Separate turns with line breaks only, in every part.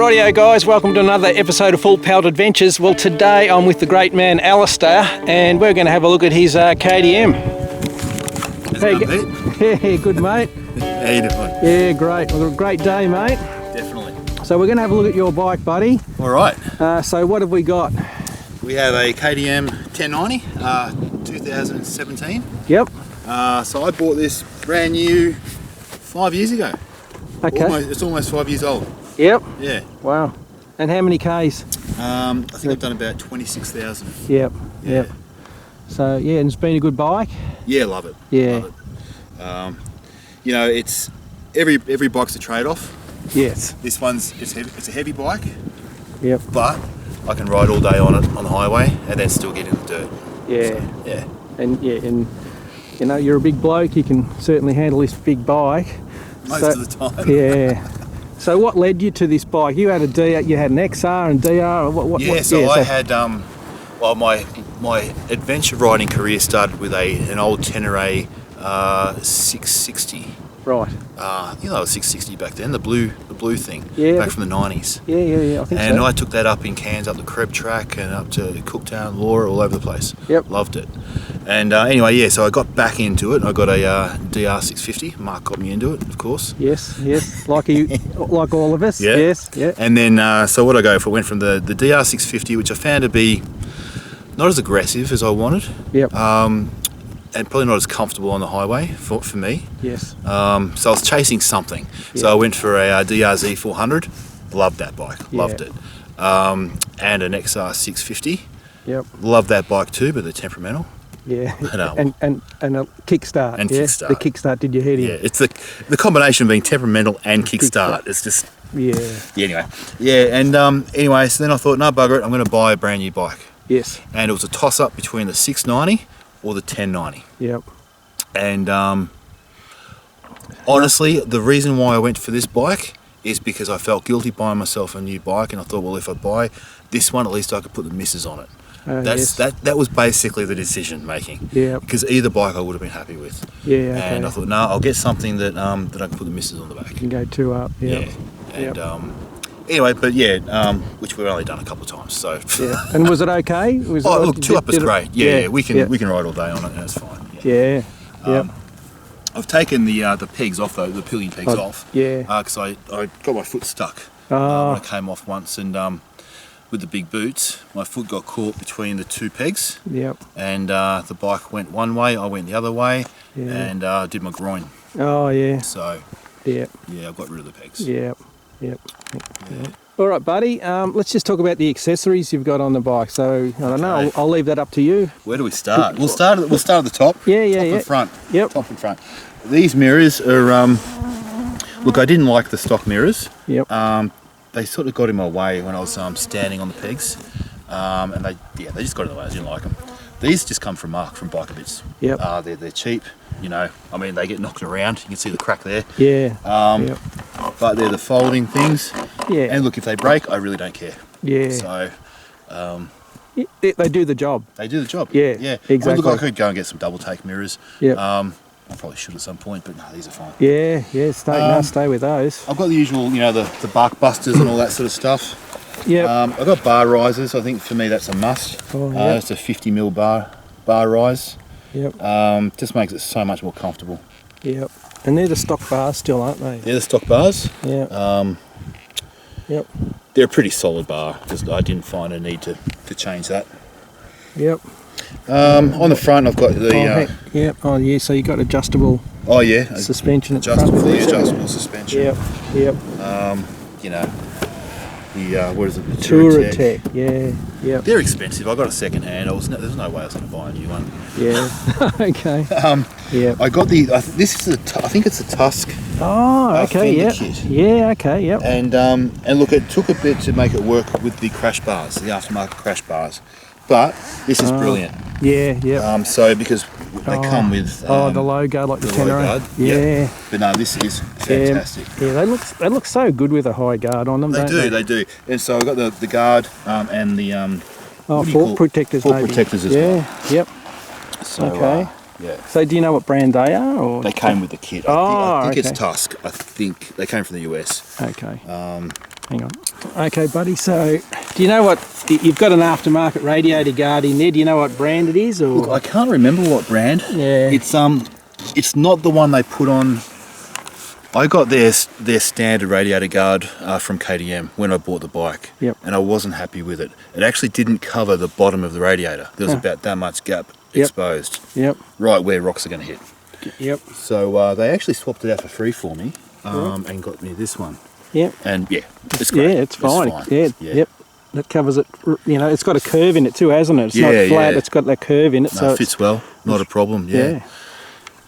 Rightio guys, welcome to another episode of Full Pelt Adventures. Well, today I'm with the great man Alistair and we're going to have a look at his KTM. Yeah, good mate.
How you doing?
Yeah, great. Well, a great day, mate.
Definitely.
So we're going to have a look at your bike, buddy.
All right.
So what have we got?
We have a KTM 1090, 2017.
Yep.
So I bought this brand new 5 years ago.
Okay.
It's almost 5 years old.
Yep.
Yeah.
Wow. And how many Ks?
I think I've done about 26,000.
Yep.
Yeah.
Yep. So yeah, and it's been a good bike.
Yeah, love it.
Yeah.
Love it. You know, it's every bike's a trade-off.
Yes.
This one's it's a heavy bike.
Yep.
But I can ride all day on it on the highway and then still get in the dirt.
Yeah.
So, yeah.
And you know, you're a big bloke. You can certainly handle this big bike.
Most of the time.
Yeah. So what led you to this bike? You had a DR, you had an XR and DR.
I had well, my adventure riding career started with an old Tenere 660.
Right.
You know, 660 back then, the blue thing,
yeah,
back from the 90s.
Yeah, I think so.
And I took that up in Cairns, up the Creb track and up to Cooktown, Laura, all over the place.
Yep.
Loved it. And anyway, yeah, so I got back into it. I got a DR 650. Mark got me into it, of course.
Yes, like like all of us.
Yeah.
Yes, yeah.
And then, so what I go for, went from the DR 650, which I found to be not as aggressive as I wanted.
Yep.
And probably not as comfortable on the highway for me.
Yes.
So I was chasing something. Yep. So I went for a DRZ 400. Loved that bike. Loved it. And an XR 650.
Yep.
Loved that bike too, but they're temperamental.
Yeah.
And
a kickstart.
And
yeah?
kickstart.
The kickstart did your head in.
Yeah. It's the combination of being temperamental and kickstart. It's just.
Yeah.
Yeah. Anyway. Yeah. And anyway, so then I thought, no, bugger it. I'm going to buy a brand new bike.
Yes.
And it was a toss up between the 690 or the 1090.
Yep.
And honestly, the reason why I went for this bike is because I felt guilty buying myself a new bike, and I thought, well, if I buy this one, at least I could put the missus on it. That was basically the decision making.
Yeah.
Because either bike I would have been happy with.
Yeah. Okay.
And I thought, no, I'll get something that I can put the missus on the back.
You can go two up. Yep.
Yeah. And anyway, but yeah, which we've only done a couple of times. So.
Yeah. And was it okay?
Look, two up is great. Yeah, we can ride all day on it, and it's fine.
Yeah. Yeah.
I've taken the pegs off though, the pillion pegs off.
Yeah.
Because I got my foot stuck when I came off once, and with the big boots, my foot got caught between the two pegs.
Yep.
And the bike went one way, I went the other way, and did my groin.
Oh yeah.
So.
Yeah.
Yeah, I got rid of the pegs.
Yep. Yeah. All right, buddy. Let's just talk about the accessories you've got on the bike. So I don't know. I'll leave that up to you.
Where do we start? We'll start at the top.
Yeah.
Top and front.
Yep.
Top and front. These mirrors are. Look, I didn't like the stock mirrors.
Yep.
They sort of got in my way when I was standing on the pegs, and they just got in the way. I didn't like them. These just come from Mark from Biker Bits.
Yep.
They're cheap. You know, I mean, they get knocked around. You can see the crack there.
Yeah.
Yep. But they're the folding things.
Yeah.
And look, if they break, I really don't care.
Yeah.
So.
They do the job.
They do the job.
Yeah.
Yeah.
Exactly.
I look, I could go and get some double take mirrors.
Yeah.
I probably should at some point, but no, these are fine.
Yeah. Stay with those.
I've got the usual, you know, the bark busters and all that sort of stuff.
Yeah.
I've got bar risers. I think for me that's a must.
Oh, yeah.
It's a 50mm bar rise.
Yep.
Just makes it so much more comfortable.
Yep. And they're the stock bars still, aren't they?
They're the stock bars.
Yeah. Yep.
They're a pretty solid bar. Just I didn't find a need to change that.
Yep.
On the front, I've got the.
Yep. Oh yeah. So you got adjustable.
Oh yeah.
Suspension.
Fully adjustable suspension.
Yep. Yep.
You know. The what is it? The
Touratech. Yeah. Yep.
They're expensive. I got a second hand. There's no way I was going to buy a new one.
Yeah. Okay. Yeah.
I got this is I think it's a Tusk.
Oh, okay. Yeah. Yeah. Okay. Yep.
And look, it took a bit to make it work with the crash bars, the aftermarket crash bars, but this is brilliant.
Yeah. Yeah.
So because they come with
the logo, like the Tenere. Yeah.
Yep. But no, this is fantastic.
Yeah. They look so good with a high guard on them.
They do. And so I got the guard and the
fork protectors.
Fork protectors as well.
Yep.
So,
okay.
Yeah.
So do you know what brand they are? Or
they came with the kit. I think it's Tusk. I think they came from the US.
Okay. Hang on. Okay, buddy, so do you know what, you've got an aftermarket radiator guard in there, do you know what brand it is? Or?
Look, I can't remember what brand.
Yeah.
It's not the one they put on. I got their standard radiator guard from KTM when I bought the bike.
Yep.
And I wasn't happy with it. It actually didn't cover the bottom of the radiator. There was about that much gap exposed.
Yep.
Right where rocks are going to hit.
Yep.
So they actually swapped it out for free for me and got me this one.
Yep.
And yeah, it's great.
Yeah, it's fine.
Yeah.
Yep. That covers it, you know, it's got a curve in it too, hasn't it? It's not flat, it's got that curve in it.
No,
so
it fits well, not a problem, yeah.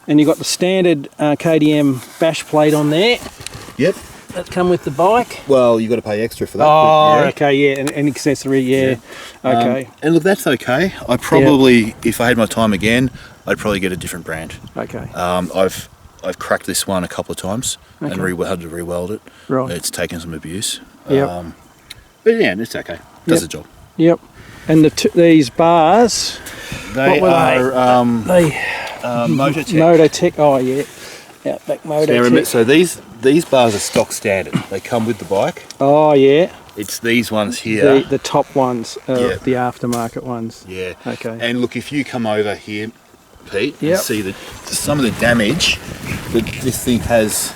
And you've got the standard KTM bash plate on there.
Yep.
That come with the bike.
Well, you've got to pay extra for that.
Oh, okay, yeah, an accessory, okay.
And look, that's okay. I probably, if I had my time again, I'd probably get a different brand.
Okay.
I've cracked this one a couple of times and had to re-weld it.
Right.
It's taken some abuse.
Yep.
But yeah, it's okay. Does the job.
Yep. And these bars,
they are Mototech.
Mototech. Oh yeah. Outback Mototech.
So these bars are stock standard. They come with the bike.
Oh yeah.
It's these ones here.
The top ones, the aftermarket ones.
Yeah.
Okay.
And look, if you come over here, Pete, and see some of the damage that this thing has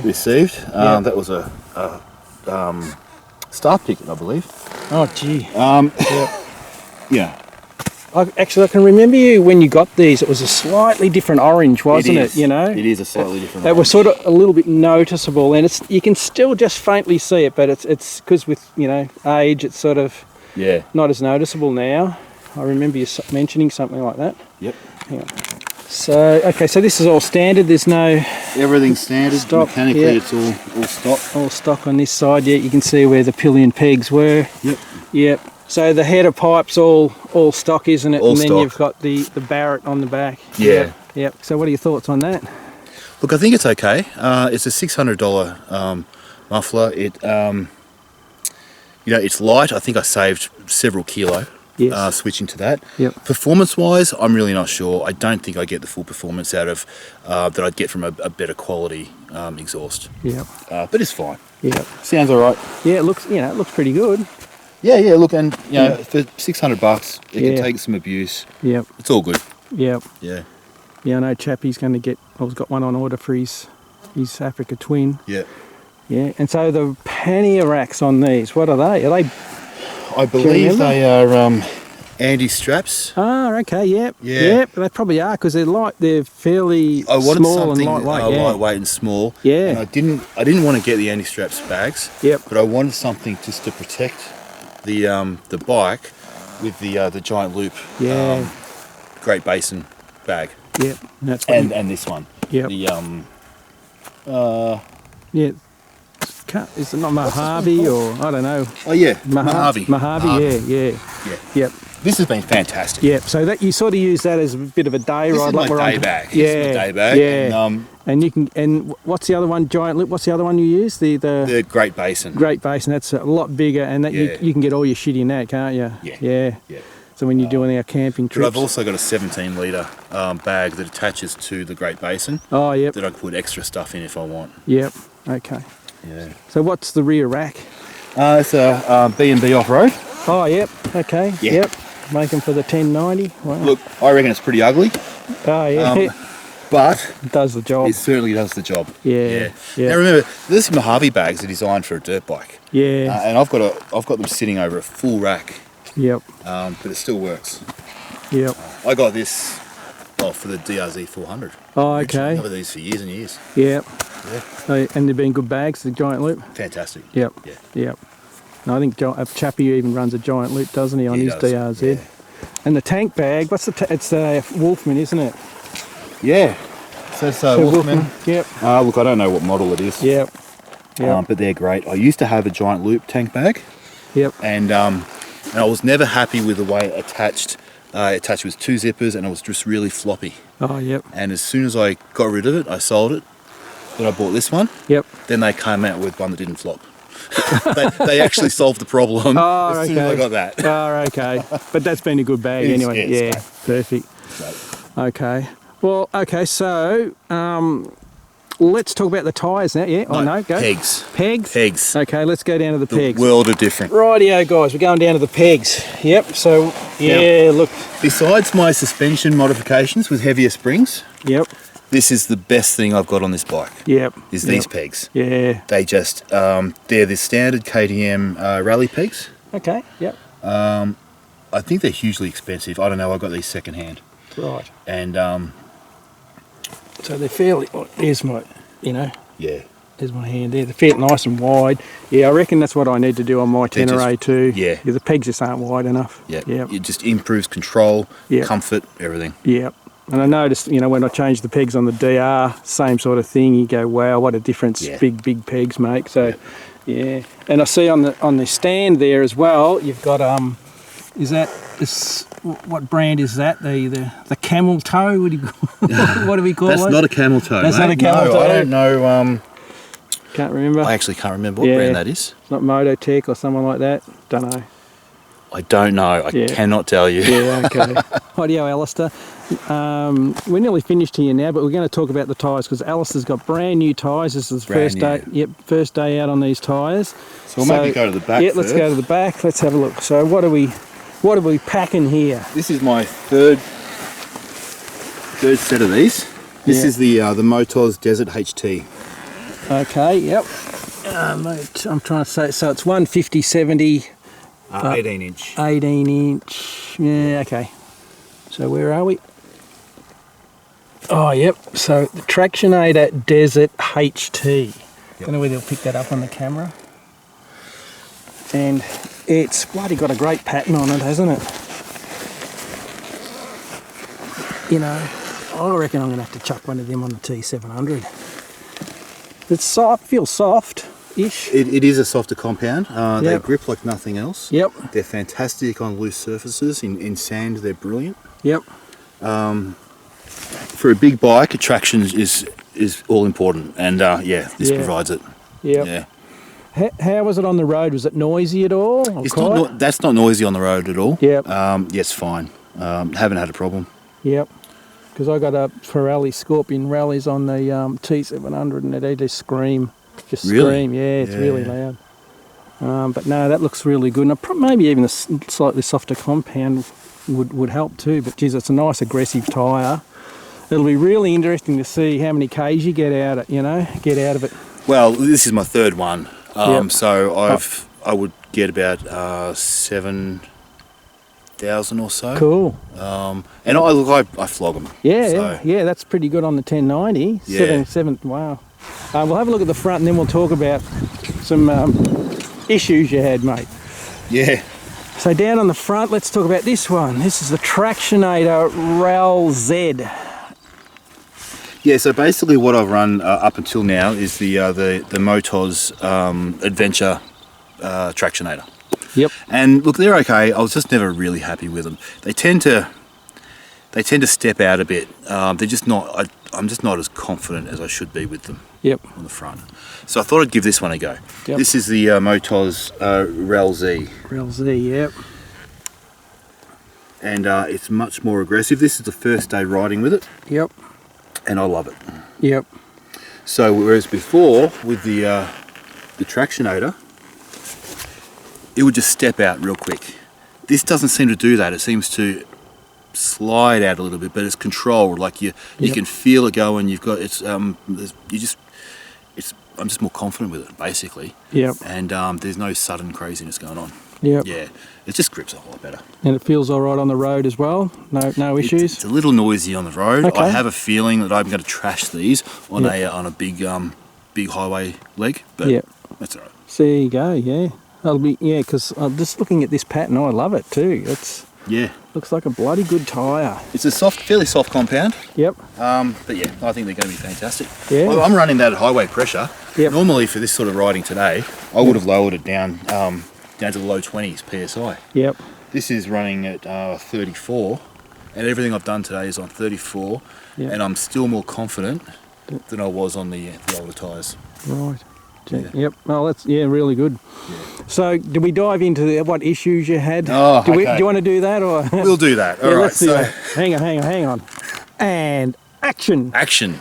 received. That was a start ticket, I believe.
Oh gee.
Yeah.
I can remember you when you got these. It was a slightly different orange, wasn't it? You know,
it is a slightly different.
They were sort of a little bit noticeable, and you can still just faintly see it, but it's because with age, it's sort of not as noticeable now. I remember you mentioning something like that.
Yep.
Hang on. So so this is all standard. There's no
everything's standard.
Stock.
Mechanically, it's all stock.
All stock on this side. Yeah, you can see where the pillion pegs were.
Yep.
Yep. So the header pipe's all stock, isn't it?
All
and then
stock.
You've got the Barrett on the back.
Yeah.
Yep. So what are your thoughts on that?
Look, I think it's okay. It's a $600 muffler. It it's light. I think I saved several kilo.
Yes.
Switching to that.
Yep.
Performance-wise, I'm really not sure. I don't think I get the full performance out of that I'd get from a better quality exhaust.
Yep.
But it's fine.
Yep.
Sounds all right.
Yeah, it looks pretty good.
Yeah. Look, and for $600, it can take some abuse.
Yep.
It's all good.
Yep.
Yeah.
Yeah, I know Chappie's going to get. I've got one on order for his Africa Twin.
Yeah.
Yeah, and so the pannier racks on these, what are they? Are they?
I believe they are Andy straps.
Ah, okay, yep.
Yeah.
Yep, they probably are because they're light. They're fairly small and lightweight.
Lightweight and small.
Yeah.
And I didn't want to get the Andy straps bags.
Yep.
But I wanted something just to protect the bike with the giant loop.
Yeah.
Great Basin bag.
Yep. And that's
and this one.
Yep.
The
yeah. Is it not Mojave or I don't know?
Oh yeah, Mojave.
Mojave, yeah. Yep.
This has been fantastic.
Yep. So that you sort of use that as a bit of a day
This
ride.
is
like
my
we're
day
on.
bag.
Yeah.
This is my day bag.
Yeah. And you can. And what's the other one? Giant loop. What's the other one you use?
The Great Basin.
Great Basin. That's a lot bigger, and that you can get all your shit in that, can't you?
Yeah.
So when you're doing our camping trips.
But I've also got a 17-litre bag that attaches to the Great Basin.
Oh, yep.
That I can put extra stuff in if I want.
Yep. Okay.
Yeah.
So what's the rear rack?
It's a B&B off-road.
Oh, yep. Okay.
Yeah.
Yep. Making for the 1090. Wow.
Look, I reckon it's pretty ugly.
Oh, yeah.
But
it does the job.
It certainly does the job.
Yeah.
Now remember, these Mojave bags are designed for a dirt bike.
Yeah.
And I've got them sitting over a full rack.
Yep.
But it still works.
Yep.
I got this for the DRZ 400.
Oh, okay.
I've had these for years and years.
Yep. Yeah. And they've been good bags, the giant loop?
Fantastic.
Yep.
Yeah.
Yep. And I think Chappie even runs a giant loop, doesn't he, on his DRZ?
Yeah.
And the tank bag, it's the Wolfman, isn't it?
Yeah. So it's Wolfman.
Yep.
Look, I don't know what model it is.
Yep.
But they're great. I used to have a giant loop tank bag.
Yep.
And I was never happy with the way it attached. It attached with 2 zippers and it was just really floppy.
Oh, yep.
And as soon as I got rid of it, I sold it. Then I bought this one.
Yep.
Then they came out with one that didn't flop. they actually solved the problem as soon as I got that.
Oh, okay. But that's been a good bag anyway. Yeah, perfect.
Great.
Okay. Well, okay, so let's talk about the tyres now. Yeah, no, go.
Pegs.
Pegs?
Pegs.
Okay, let's go down to the pegs.
World of different.
Rightio, guys, we're going down to the pegs. Yep, so, yeah, look.
Besides my suspension modifications with heavier springs,
yep,
this is the best thing I've got on this bike.
Yep.
Is these pegs.
Yeah.
They just, they're the standard KTM rally pegs.
Okay, yep.
I think they're hugely expensive. I don't know, I got these second hand.
Right.
And,
so they're fairly, here's my,
yeah.
There's my hand there. They're fairly nice and wide. Yeah, I reckon that's what I need to do on my Tenere too.
Yeah.
The pegs just aren't wide enough.
Yeah.
Yep.
It just improves control, comfort, everything.
Yep. And I noticed, when I changed the pegs on the DR, same sort of thing. You go, wow, what a difference big pegs make. So, yeah. And I see on the stand there as well, you've got what brand is that? The camel toe? What do we call it?
That's not a camel toe.
That's
mate.
not a camel toe.
I don't know.
Can't remember.
I actually can't remember what brand that is.
It's not Mototech or someone like that. Don't know.
I don't know. I cannot tell you.
Yeah, okay. Rightio, Alistair. We're nearly finished here now, but we're going to talk about the tyres because Alistair's got brand new tyres. This is the first day. Yep, first day out on these tyres.
So we'll maybe go to the back.
Yeah, let's go to the back. Let's have a look. So what are we packing here?
This is my third set of these. This is the Motos Desert HT.
Okay, yep. I'm trying to say, so it's 150/70.
18 inch.
18 inch. Yeah, okay. So where are we? Oh, yep. So the Tractionator Desert HT. Yep. Don't know whether you'll pick that up on the camera. And it's bloody got a great pattern on it, hasn't it? I reckon I'm going to have to chuck one of them on the T700. It's soft, feels soft-ish.
It is a softer compound. They grip like nothing else.
Yep.
They're fantastic on loose surfaces. In sand, they're brilliant.
Yep.
For a big bike, traction is all important, and this provides it.
Yep.
Yeah.
How was it on the road? Was it noisy at all?
It's not. That's not noisy on the road at all.
Yep.
Yes, fine. Haven't had a problem.
Yep. Because I got a Pirelli Scorpion rallies on the T700 and they just scream. Scream. Yeah, it's really loud. But no, that looks really good. And maybe even a slightly softer compound would help too. But geez, it's a nice aggressive tyre. It'll be really interesting to see how many Ks you get out of it.
Well, this is my third one. So I would get about 7,000 or so.
Cool.
And I flog them.
Yeah, that's pretty good on the 1090.
Yeah.
Seven. Wow. We'll have a look at the front and then we'll talk about some issues you had, mate.
Yeah.
So down on the front, let's talk about this one. This is the Tractionator Ral Z.
Yeah, so basically what I've run up until now is the Motos Adventure Tractionator.
Yep.
And look, they're okay. I was just never really happy with them. They tend to step out a bit. They're just not. I'm just not as confident as I should be with them.
Yep.
On the front. So I thought I'd give this one a go.
Yep.
This is the Motos Ral Z.
Ral Z, yep.
And it's much more aggressive. This is the first day riding with it.
Yep.
And I love it.
Yep.
So whereas before with the Tractionator, it would just step out real quick. This doesn't seem to do that. It seems to slide out a little bit, but it's controlled. Like you can feel it going. You've got I'm just more confident with it, basically.
Yep.
And there's no sudden craziness going on.
Yep.
Yeah. It just grips a whole lot better.
And it feels all right on the road as well. No issues.
It's a little noisy on the road.
Okay.
I have a feeling that I'm going to trash these on a big highway leg, but that's all right.
So there you go. Yeah. That'll be because I'm just looking at this pattern. I love it too. Looks like a bloody good tyre.
It's a fairly soft compound.
Yep.
But yeah, I think they're going to be fantastic.
Yeah.
I'm running that at highway pressure.
Yep.
Normally for this sort of riding today, I would have lowered it down to the low 20s PSI.
Yep.
This is running at 34, and everything I've done today is on 34, and I'm still more confident than I was on the older tyres.
Right. Yep. Well, that's really good. Yeah. So, do we dive into what issues you had?
Oh,
do you want to do that, or
we'll do that? All right.
Let's do that. Hang on. And action.
Action.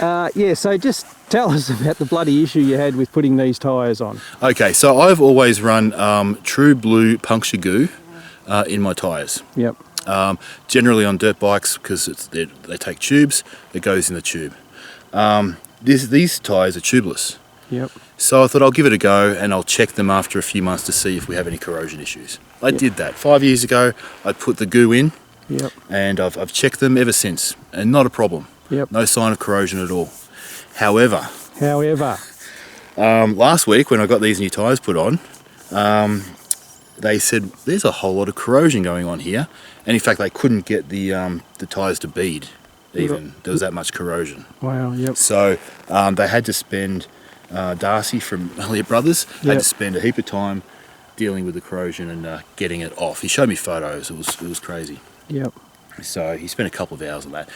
Yeah, so just tell us about the bloody issue you had with putting these tyres on.
Okay, so I've always run True Blue puncture goo in my tyres.
Yep.
Generally on dirt bikes, because they take tubes, it goes in the tube. These tyres are tubeless.
Yep.
So I thought I'll give it a go and I'll check them after a few months to see if we have any corrosion issues. I did that. 5 years ago, I put the goo in.
Yep.
And I've checked them ever since, and not a problem.
Yep.
No sign of corrosion at all. However, last week when I got these new tyres put on, they said there's a whole lot of corrosion going on here, and in fact they couldn't get the tyres to bead. Even there was that much corrosion.
Wow. Yep.
So they had to spend Darcy from Elliott Brothers had to spend a heap of time dealing with the corrosion and getting it off. He showed me photos. It was crazy.
Yep.
So he spent a couple of hours on that.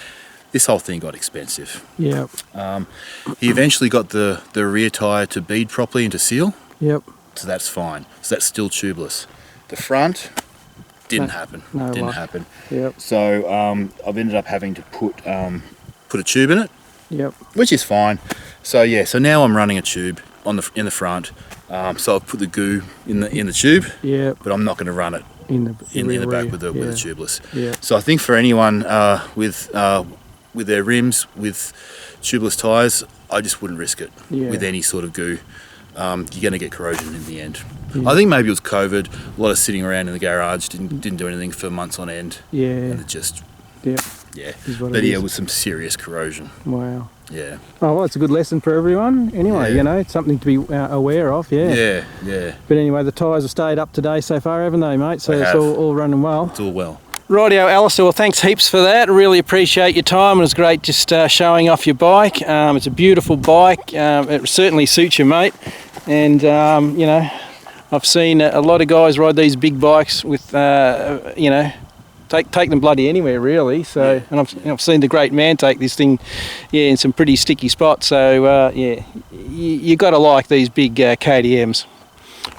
This whole thing got expensive.
Yep.
He eventually got the rear tyre to bead properly and to seal.
Yep.
So that's fine. So that's still tubeless. The front didn't happen.
No
didn't
luck.
happen.
Yep.
So I've ended up having to put a tube in it.
Yep.
Which is fine. So yeah. So now I'm running a tube in the front. So I've put the goo in the tube.
Yep.
But I'm not going to run it in the back with the tubeless.
Yeah.
So I think for anyone with their rims with tubeless tyres, I just wouldn't risk it with any sort of goo. You're going to get corrosion in the end. I think maybe it was COVID. A lot of sitting around in the garage, didn't do anything for months on end.
Yeah.
And it just but it was some serious corrosion.
Wow.
Yeah.
Oh, well, it's a good lesson for everyone. Anyway, it's something to be aware of. Yeah.
Yeah.
But anyway, the tyres have stayed up today so far, haven't they, mate? So it's all running well.
It's all well.
Rightio, Alistair, well, thanks heaps for that. I really appreciate your time. It was great just showing off your bike. It's a beautiful bike. It certainly suits you, mate. And, I've seen a lot of guys ride these big bikes with, take them bloody anywhere, really. So, and I've seen the great man take this thing, in some pretty sticky spots. So, you got to like these big KTMs.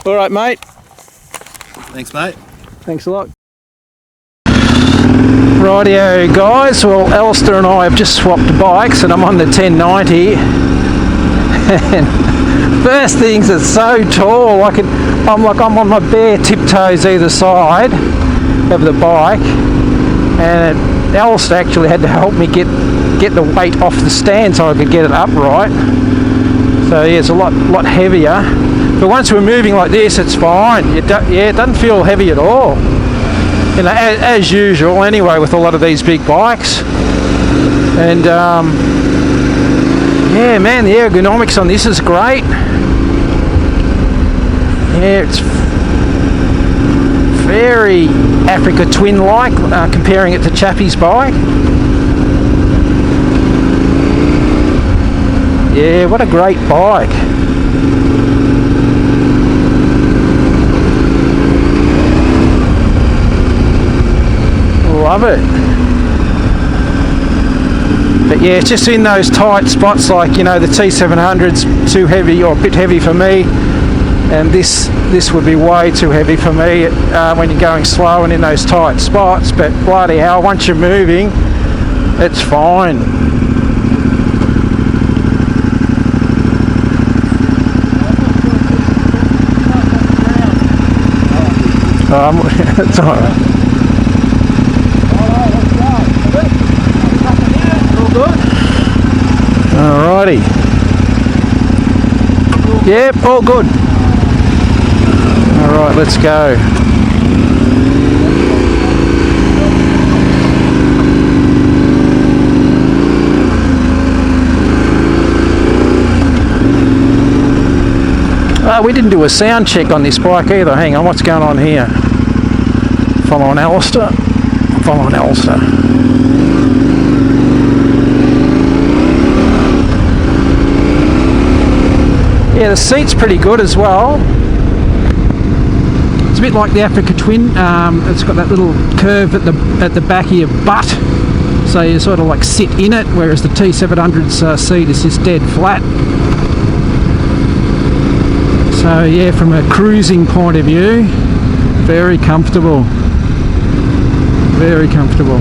All right, mate.
Thanks, mate.
Thanks a lot. Rightio, guys. Well, Alistair and I have just swapped bikes, and I'm on the 1090. And first things, it's so tall. I'm on my bare tiptoes either side of the bike, and Alistair actually had to help me get the weight off the stand so I could get it upright. So yeah, it's a lot heavier. But once we're moving like this, it's fine. It doesn't feel heavy at all. As usual anyway with a lot of these big bikes. And man, the ergonomics on this is great. Yeah, it's very Africa Twin-like, comparing it to Chappie's bike. Yeah, what a great bike. Love it. But yeah, it's just in those tight spots like, the T700's too heavy or a bit heavy for me, and this would be way too heavy for me when you're going slow and in those tight spots. But bloody hell, once you're moving, it's fine. It's all right. Alrighty. Yep, all good. Alright, let's go. We didn't do a sound check on this bike either. Hang on, what's going on here? Following Alistair. Following Alistair. Yeah, the seat's pretty good as well. It's a bit like the Africa Twin. It's got that little curve at the back of your butt, so you sort of like sit in it, whereas the T700's seat is just dead flat. So yeah, from a cruising point of view, very comfortable. Very comfortable.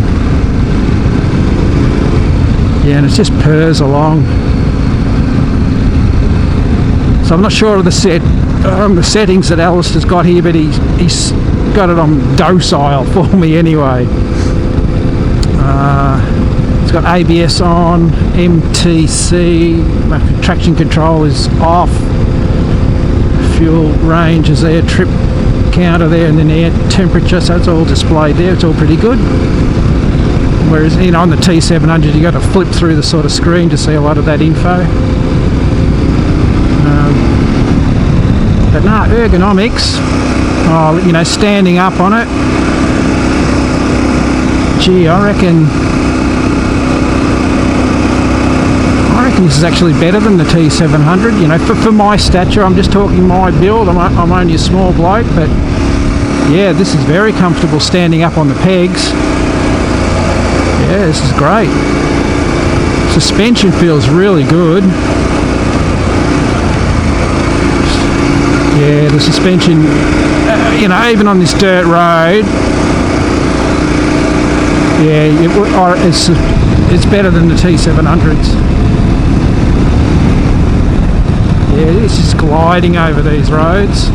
Yeah, and it just purrs along. So I'm not sure of the settings that Alistair's got here, but he's got it on docile for me anyway. It's got ABS on, MTC, my traction control is off, fuel range is there, trip counter there, and then air temperature, so it's all displayed there. It's all pretty good. Whereas, you know, on the T700 you got to flip through the sort of screen to see a lot of that info. But no, ergonomics, you know, standing up on it, gee, I reckon this is actually better than the T700. You know, for my stature, I'm just talking my build, I'm only a small bloke, but yeah, this is very comfortable standing up on the pegs. Yeah, this is great. Suspension feels really good. Yeah, the suspension, you know, even on this dirt road, yeah, it's better than the T700s. Yeah, it's just gliding over these roads.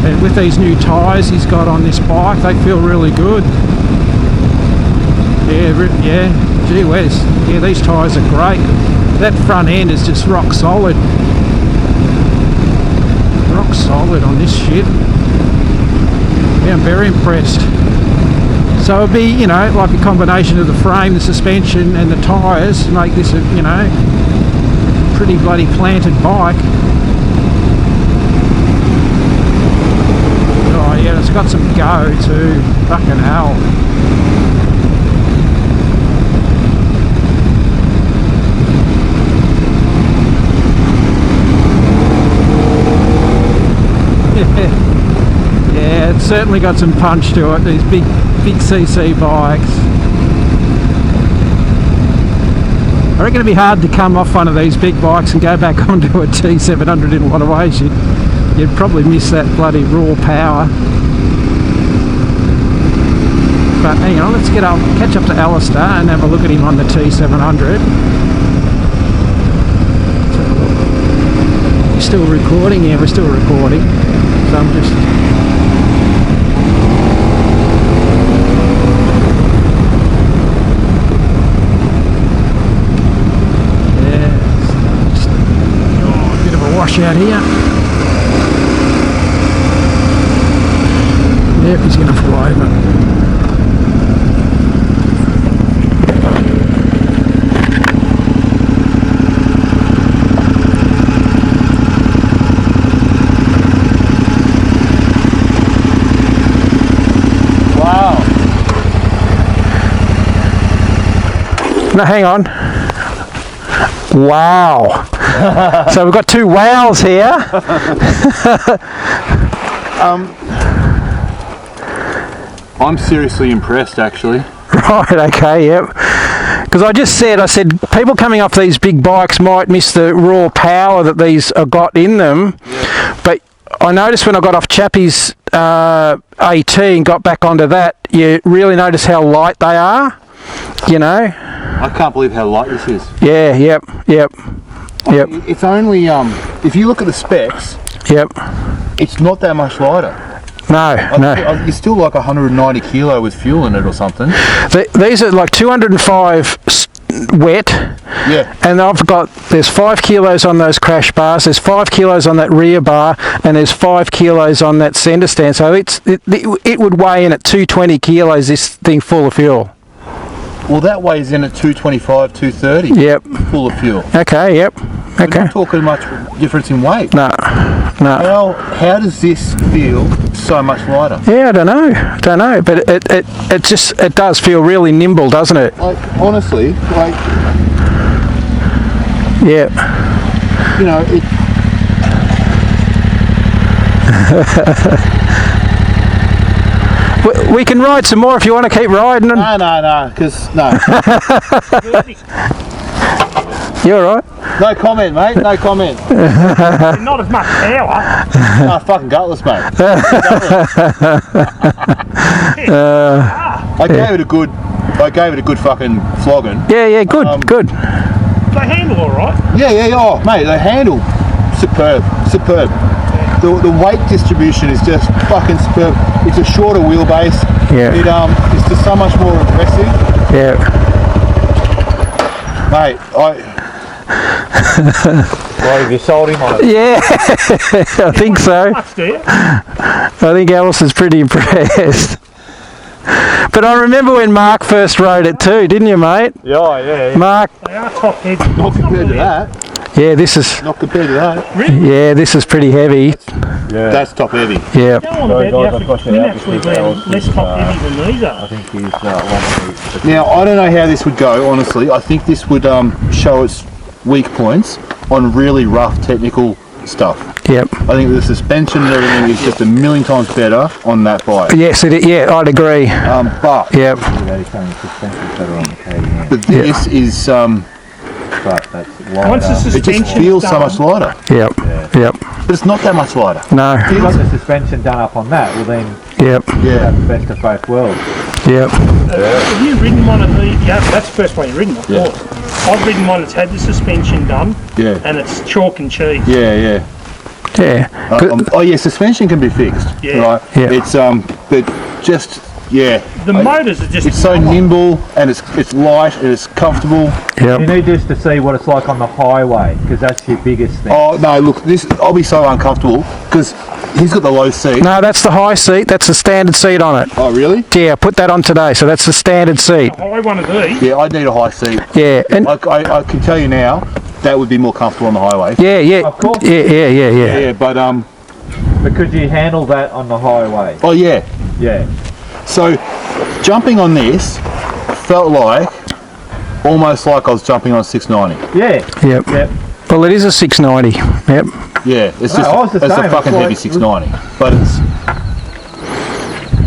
And with these new tyres he's got on this bike, they feel really good. Yeah, gee whiz. Yeah, these tyres are great. That front end is just rock solid. Rock solid on this shit. Yeah, I'm very impressed. So it'd be, you know, like a combination of the frame, the suspension and the tyres to make this a, you know, pretty bloody planted bike. Oh yeah, it's got some go too. Fucking hell. Yeah, it's certainly got some punch to it, these big CC bikes. I reckon it'd be hard to come off one of these big bikes and go back onto a T700 in a lot of ways. You'd probably miss that bloody raw power. But hang on, let's catch up to Alastair and have a look at him on the T700. We're still recording? Yeah, we're still recording. So I'm just... out here. Yep, he's going to fly over. Wow. No, hang on. Wow. So we've got two wows here.
I'm seriously impressed, actually.
Right, okay, yep. Because I said people coming off these big bikes might miss the raw power that these have got in them. Yeah. But I noticed when I got off Chappie's AT and got back onto that, you really notice how light they are, you know.
I can't believe how light this is.
Yeah, yep. Yep.
It's only if you look at the specs.
Yep.
It's not that much lighter.
No.
You're still like 190 kilo with fuel in it or something.
These are like 205 wet.
Yeah. And
there's 5 kilos on those crash bars. There's 5 kilos on that rear bar, and there's 5 kilos on that centre stand. So it would weigh in at 220 kilos. This thing full of fuel.
Well, that weighs in at 225, 230.
Yep.
Full of fuel.
Okay, yep.
We're not talking much difference in weight.
No.
How does this feel so much lighter?
Yeah, I don't know. But it does feel really nimble, doesn't it?
Like, honestly, like...
Yeah.
You know, it...
We can ride some more if you want to keep riding.
No, because no.
You alright?
No comment, mate. No comment.
Not as much power.
No, fucking gutless, mate. I gave it a good fucking flogging.
Yeah, good, good.
They handle all right.
Yeah. Oh, mate, they handle superb. The weight distribution is just fucking superb. It's a shorter wheelbase.
Yeah.
It's just so much more aggressive.
Yeah.
Mate,
Well, have you sold him on it?
Yeah, I think so.
Much, do you?
I think Alistair's pretty impressed. But I remember when Mark first rode it too, didn't you, mate?
Yeah.
Mark.
They are top heavy.
not compared to that.
Yeah, this is.
Not compared to that.
Really?
Yeah, this is pretty heavy.
Yeah.
That's top heavy.
Yeah.
Go on about the African twin actually being less top heavy than these are.
I think he's one
Now, I don't know how this would go, honestly. I think this would show its weak points on really rough technical stuff.
Yep.
I think the suspension and everything is just a million times better on that bike.
Yes, yeah, I'd agree.
But
Yep.
but this is
but that's lighter.
Once the
it
suspension
just feels so much lighter.
Yep. Yep.
But it's not that much lighter.
No.
If you got the suspension done up on that, well then
Yep.
Yeah.
that's the best of both worlds.
Yep.
Have you ridden one of these? Yeah, that's the first one you've ridden, of
Yeah.
course. I've ridden one that's had the suspension done,
Yeah.
and it's chalk and cheese.
Yeah.
Yeah.
Oh yeah, suspension can be fixed.
Yeah.
Right.
Yeah.
It's but just yeah.
The motors are just.
It's so nimble and it's light and it's comfortable.
You
Yep.
need just to see what it's like on the highway, because that's your biggest thing.
Oh no, look, I'll be so uncomfortable because he's got the low seat.
No, that's the high seat. That's the standard seat on it.
Oh really?
Yeah, put that on today. So that's the standard seat.
A high one of these.
Yeah, I'd need a high seat.
Yeah. And
I can tell you now, that would be more comfortable on the highway.
yeah.
Of course.
Yeah.
Yeah, but
But could you handle that on the highway?
oh yeah.
Yeah.
So jumping on this felt like almost like I was jumping on a 690.
Yeah.
Yep.
Yep.
Well, it is a 690. Yep.
Yeah, it's
No,
just
I was the
it's
same.
a fucking
It's
heavy
like-
690, but it's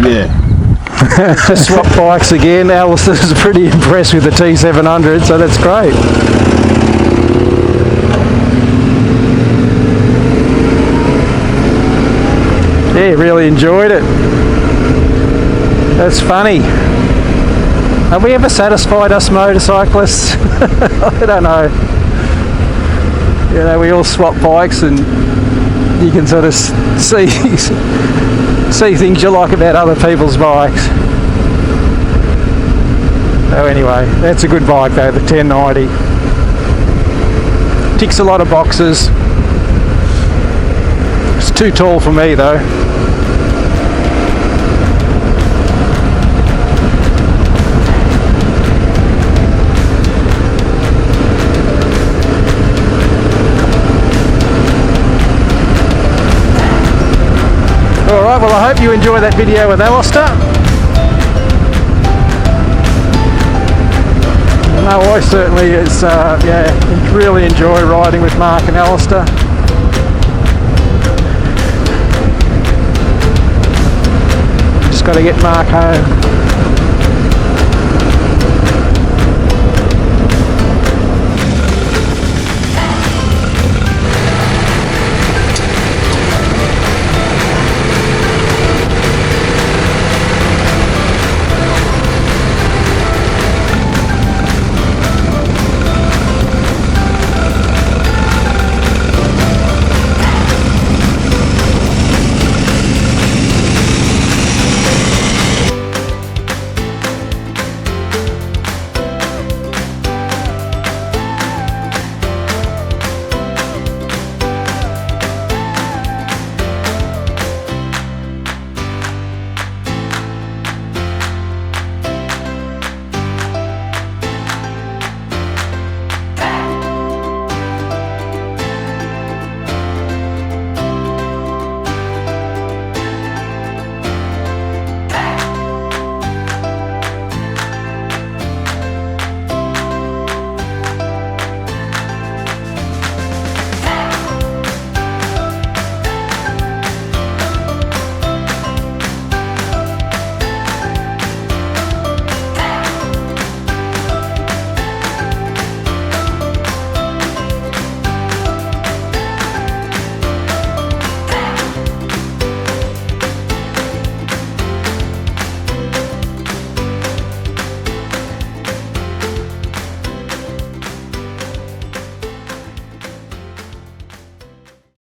yeah.
Swap bikes again. Alistair's pretty impressed with the T700, so that's great. Yeah, really enjoyed it. That's funny. Have we ever satisfied us motorcyclists? I don't know. You know, we all swap bikes and you can sort of see things you like about other people's bikes. So anyway, that's a good bike though, the 1090. Ticks a lot of boxes. It's too tall for me though. Alright, well I hope you enjoy that video with Alistair. No, I certainly really enjoy riding with Mark and Alistair. Just got to get Mark home.